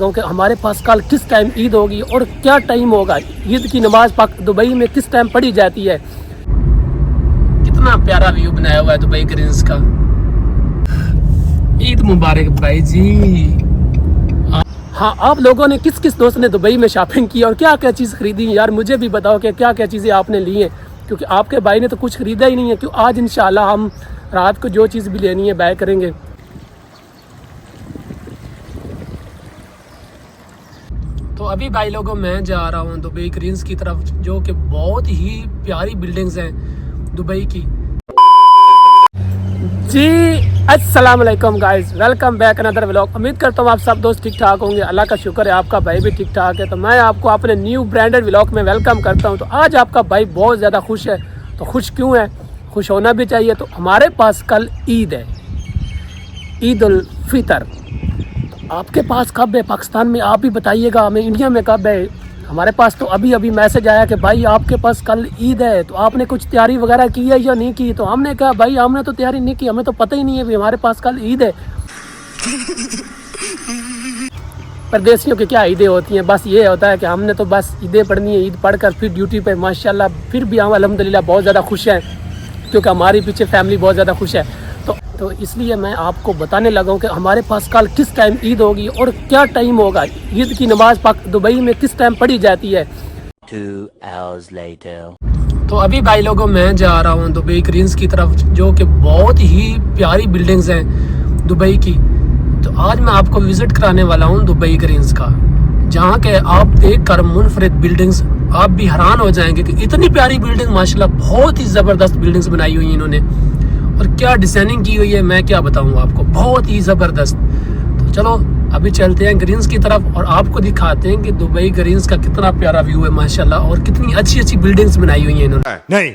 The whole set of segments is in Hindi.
क्योंकि हमारे पास कल किस टाइम ईद होगी और क्या टाइम होगा। ईद की नमाज पाक दुबई में किस टाइम पढ़ी जाती है। कितना प्यारा व्यू बनाया हुआ है दुबई ग्रीन्स का। ईद मुबारक भाई जी। हाँ, आप लोगों ने किस किस दोस्त ने दुबई में शॉपिंग की और क्या क्या चीज़ खरीदी यार, मुझे भी बताओ कि क्या क्या चीज़ें आपने ली हैं, क्योंकि आपके भाई ने तो कुछ खरीदा ही नहीं है। क्यों आज इंशाल्लाह हम रात को जो चीज़ भी लेनी है बाय करेंगे। तो अभी भाई लोगों मैं जा रहा हूँ दुबई ग्रीन्स की तरफ, जो कि बहुत ही प्यारी बिल्डिंग्स हैं दुबई की। जी अस्सलाम वालेकुम guys, welcome back another vlog. उम्मीद करता हूँ आप सब दोस्त ठीक ठाक होंगे। अल्लाह का शुक्र है आपका भाई भी ठीक ठाक है। तो मैं आपको अपने न्यू ब्रांडेड व्लॉग में वेलकम करता हूँ। तो आज आपका भाई बहुत ज़्यादा खुश है। तो खुश क्यों है, खुश होना भी चाहिए। तो हमारे पास कल ईद है, ईद उल फितर। आपके पास कब है पाकिस्तान में, आप ही बताइएगा हमें। इंडिया में कब है? हमारे पास तो अभी अभी मैसेज आया कि भाई आपके पास कल ईद है। तो आपने कुछ तैयारी वगैरह की है या नहीं की? तो हमने कहा भाई हमने तो तैयारी नहीं की, हमें तो पता ही नहीं है भी हमारे पास कल ईद है। परदेशियों की क्या ईदें होती हैं, बस ये होता है कि हमने तो बस ईदें पढ़नी है। ईद पढ़कर फिर ड्यूटी पे माशाल्लाह। फिर भी हम अल्हम्दुलिल्लाह बहुत ज़्यादा खुश हैं, क्योंकि हमारी पीछे फैमिली बहुत ज़्यादा खुश है। तो इसलिए मैं आपको बताने लगा हूँ कि हमारे पास कल किस टाइम ईद होगी और क्या टाइम होगा। ईद की नमाज पाक दुबई में किस टाइम पढ़ी जाती है। 2 hours later. तो अभी भाई लोगों मैं जा रहा हूँ दुबई ग्रीन्स की तरफ, जो कि बहुत ही प्यारी बिल्डिंग्स हैं दुबई की। तो आज मैं आपको विजिट कराने वाला हूँ दुबई ग्रीन्स का, जहाँ के आप देख कर मुनफरिद बिल्डिंग्स आप भी हैरान हो जाएंगे कि इतनी प्यारी बिल्डिंग, माशाल्लाह बहुत ही ज़बरदस्त बिल्डिंग्स बनाई हुई हैं इन्होंने। और क्या डिजाइनिंग की हुई है मैं क्या बताऊँ आपको, बहुत ही ज़बरदस्त। तो चलो अभी चलते हैं ग्रीन्स की तरफ और आपको दिखाते हैं कि दुबई ग्रीन्स का कितना प्यारा व्यू है माशाल्लाह, और कितनी अच्छी अच्छी बिल्डिंग्स बनाई हुई हैं इन्होंने। नहीं।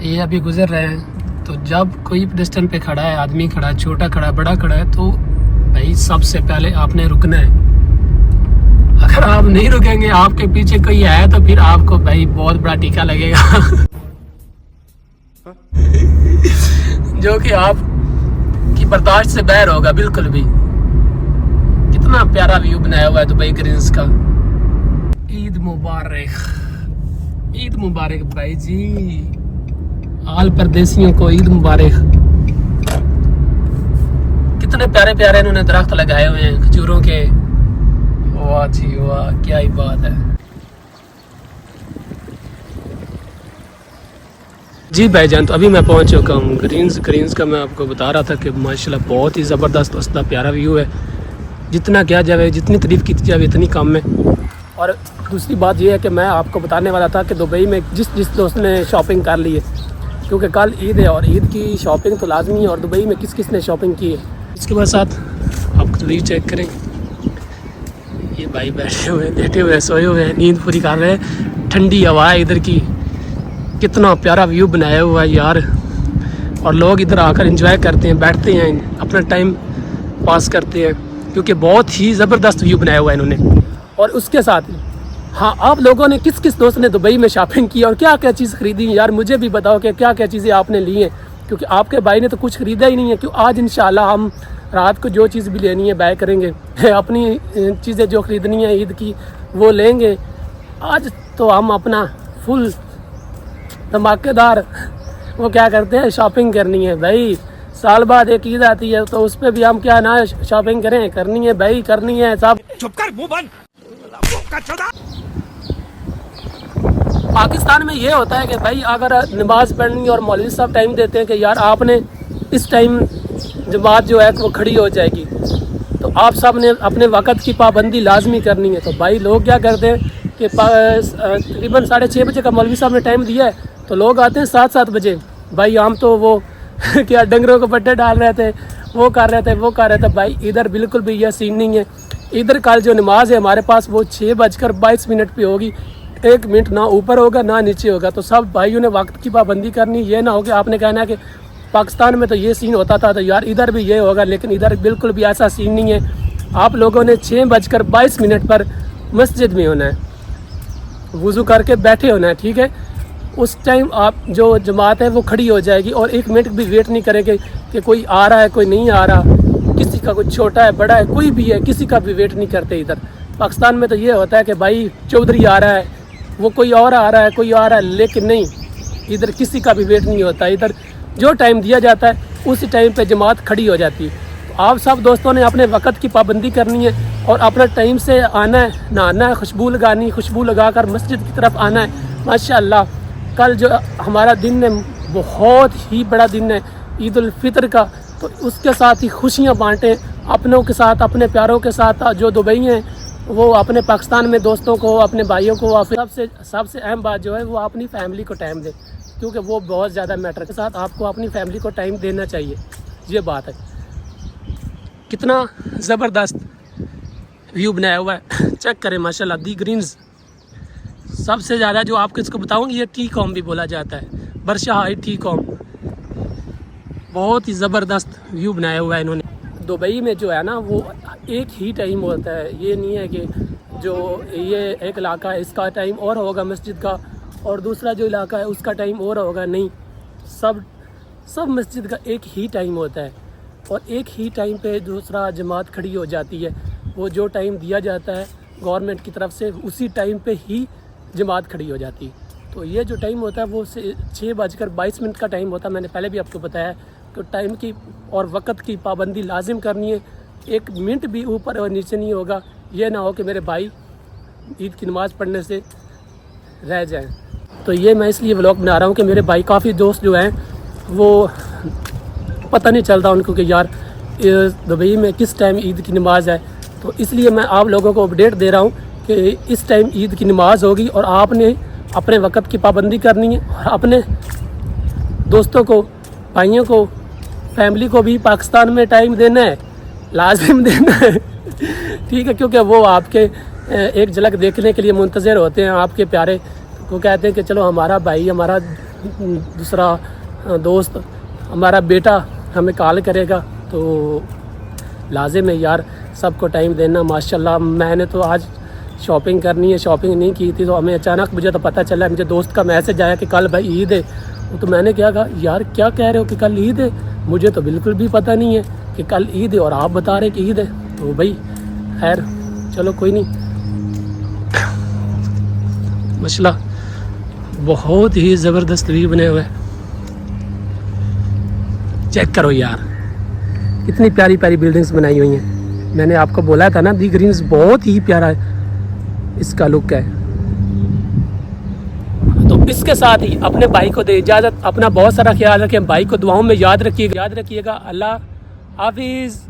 ये अभी गुजर रहे हैं। तो जब कोई पेडेस्ट्रियन पे खड़ा है, आदमी खड़ा है, छोटा खड़ा है, बड़ा खड़ा है, तो भाई सबसे पहले आपने रुकना है। अगर आप नहीं रुकेंगे, आपके पीछे कोई है, तो फिर आपको भाई बहुत बड़ा टीका लगेगा। जो कि आप की बर्दाश्त से बाहर होगा बिल्कुल भी। कितना प्यारा व्यू बनाया हुआ है दुबई ग्रीन्स का। ईद मुबारक, ईद मुबारक भाई जी। आल परदेसियों को ईद मुबारक। कितने प्यारे प्यारे इन्होंने दरख्त लगाए हुए हैं खजूरों के। वाह जी वाह, क्या ही बात है जी भाईजान। तो अभी मैं पहुंच चुका हूँ ग्रीन्स का। मैं आपको बता रहा था कि माशाल्लाह बहुत ही ज़बरदस्त उसका प्यारा व्यू है। जितना किया जाए, जितनी तारीफ़ की जाए इतनी कम है। और दूसरी बात यह है कि मैं आपको बताने वाला था कि दुबई में जिस दोस्त ने शॉपिंग कर ली है, क्योंकि कल ईद है और ईद की शॉपिंग तो लाजमी है। और दुबई में किस किस ने शॉपिंग की है इसके बाद साथ आप तस्वीर चेक करें। ये भाई बैठे हुए, लेटे हुए, सोए हुए हैं, नींद पूरी कर रहे हैं। ठंडी हवा है इधर की। कितना प्यारा व्यू बनाया हुआ है यार। और लोग इधर आकर एंजॉय करते हैं, बैठते हैं, अपना टाइम पास करते हैं, क्योंकि बहुत ही ज़बरदस्त व्यू बनाया हुआ है इन्होंने। और उसके साथ हाँ, आप लोगों ने किस किस दोस्त ने दुबई में शॉपिंग की और क्या क्या चीज़ खरीदी यार, मुझे भी बताओ कि क्या क्या चीज़ें आपने ली हैं, क्योंकि आपके भाई ने तो कुछ खरीदा ही नहीं है। क्यों आज इंशाल्लाह हम रात को जो चीज़ भी लेनी है बाय करेंगे। अपनी चीज़ें जो ख़रीदनी है ईद की वो लेंगे। आज तो हम अपना फुल धमाकेदार वो क्या करते हैं, शॉपिंग करनी है भाई। साल बाद एक ईद आती है, तो उस पर भी हम क्या ना शॉपिंग करें, करनी है भाई, करनी है सब। चुप कर, मुंह बंद। पाकिस्तान में ये होता है कि भाई अगर नमाज पढ़नी और मौलवी साहब टाइम देते हैं कि यार आपने इस टाइम जमात जो है वो खड़ी हो जाएगी, तो आप सब ने अपने वक़्त की पाबंदी लाजमी करनी है। तो भाई लोग क्या करते हैं कि तकरीबन 6:30 बजे का मौलवी साहब ने टाइम दिया है, तो लोग आते हैं 7 बजे। भाई हम तो वो क्या डंगरों को पट्टे डाल रहे थे, वो कर रहे थे। भाई इधर बिल्कुल भी यह सीन नहीं है। इधर कल जो नमाज है हमारे पास वो 6:22 पे होगी। 1 मिनट ना ऊपर होगा ना नीचे होगा। तो सब भाइयों ने वक्त की पाबंदी करनी। ये ना हो कि आपने कहना है कि पाकिस्तान में तो ये सीन होता था, तो यार इधर भी ये होगा, लेकिन इधर बिल्कुल भी ऐसा सीन नहीं है। आप लोगों ने 6:22 पर मस्जिद में होना है, वुज़ू करके बैठे होना है, ठीक है। उस टाइम आप जो जमात है वो खड़ी हो जाएगी और 1 मिनट भी वेट नहीं करेंगे कि कोई आ रहा है कोई नहीं आ रहा, किसी का कोई छोटा है बड़ा है कोई भी है, किसी का भी वेट नहीं करते। इधर पाकिस्तान में तो ये होता है कि भाई चौधरी आ रहा है, वो कोई और आ रहा है कोई आ रहा है, लेकिन नहीं, इधर किसी का भी वेट नहीं होता। इधर जो टाइम दिया जाता है उसी टाइम पे जमात खड़ी हो जाती है। तो आप सब दोस्तों ने अपने वक्त की पाबंदी करनी है और अपना टाइम से आना है, नहाना है, खुशबू लगानी, खुशबू लगाकर मस्जिद की तरफ आना है। माशाअल्लाह कल जो हमारा दिन है बहुत ही बड़ा दिन है ईद उल फितर का, तो उसके साथ ही खुशियाँ बांटें अपनों के साथ, अपने प्यारों के साथ। जो दुबई हैं वो अपने पाकिस्तान में दोस्तों को, अपने भाइयों को, सबसे अहम बात जो है वो अपनी फैमिली को टाइम दें, क्योंकि वो बहुत ज़्यादा मैटर के साथ आपको अपनी फैमिली को टाइम देना चाहिए। ये बात है। कितना ज़बरदस्त व्यू बनाया हुआ है, चेक करें माशाल्लाह। दी ग्रीन्स सबसे ज़्यादा जो आपको इसको बताऊँगी, ये टी कॉम भी बोला जाता है, बरशा हाई टी कॉम। बहुत ही ज़बरदस्त व्यू बनाया हुआ है इन्होंने। दुबई में जो है ना वो एक ही टाइम होता है, ये नहीं है कि जो ये एक इलाका है इसका टाइम और होगा मस्जिद का और दूसरा जो इलाका है उसका टाइम और होगा, नहीं, सब मस्जिद का एक ही टाइम होता है और एक ही टाइम पे दूसरा जमात खड़ी हो जाती है। वो जो टाइम दिया जाता है गवर्नमेंट की तरफ से उसी टाइम पे ही जमात खड़ी हो जाती है। तो ये जो टाइम होता है वो 6:22 का टाइम होता है। मैंने पहले भी आपको बताया कि टाइम की और वक्त की पाबंदी लाजिम करनी है, 1 मिनट भी ऊपर और नीचे नहीं होगा। ये ना हो कि मेरे भाई ईद की नमाज़ पढ़ने से रह जाएं। तो ये मैं इसलिए व्लॉग बना रहा हूँ कि मेरे भाई काफ़ी दोस्त जो हैं वो पता नहीं चलता उनको कि यार दुबई में किस टाइम ईद की नमाज़ है। तो इसलिए मैं आप लोगों को अपडेट दे रहा हूँ कि इस टाइम ईद की नमाज़ होगी और आपने अपने वक्त की पाबंदी करनी है और अपने दोस्तों को, भाइयों को, फैमिली को भी पाकिस्तान में टाइम देना है, लाजिम देना है। ठीक है, क्योंकि वो आपके एक झलक देखने के लिए मुंतज़िर होते हैं, आपके प्यारे को कहते हैं कि चलो हमारा भाई, हमारा दूसरा दोस्त, हमारा बेटा हमें कॉल करेगा। तो लाजिम है यार सबको टाइम देना। माशाल्लाह मैंने तो आज शॉपिंग करनी है, शॉपिंग नहीं की थी, तो हमें अचानक मुझे तो पता चला, मुझे दोस्त का मैसेज आया कि कल भाई ईद है। तो मैंने क्या कहा, यार क्या कह रहे हो कि कल ईद है, मुझे तो बिल्कुल भी पता नहीं है कि कल ईद है और आप बता रहे कि ईद है। तो भाई खैर चलो कोई नहीं। माशाल्लाह बहुत ही ज़बरदस्त व्यू बने हुए, चेक करो यार कितनी प्यारी प्यारी बिल्डिंग्स बनाई हुई हैं। मैंने आपको बोला था ना दी ग्रीन्स बहुत ही प्यारा इसका लुक है। तो इसके साथ ही अपने भाई को दे इजाज़त, अपना बहुत सारा ख्याल रखें, भाई को दुआओं में याद रखिएगा। अल्लाह हाफिज़।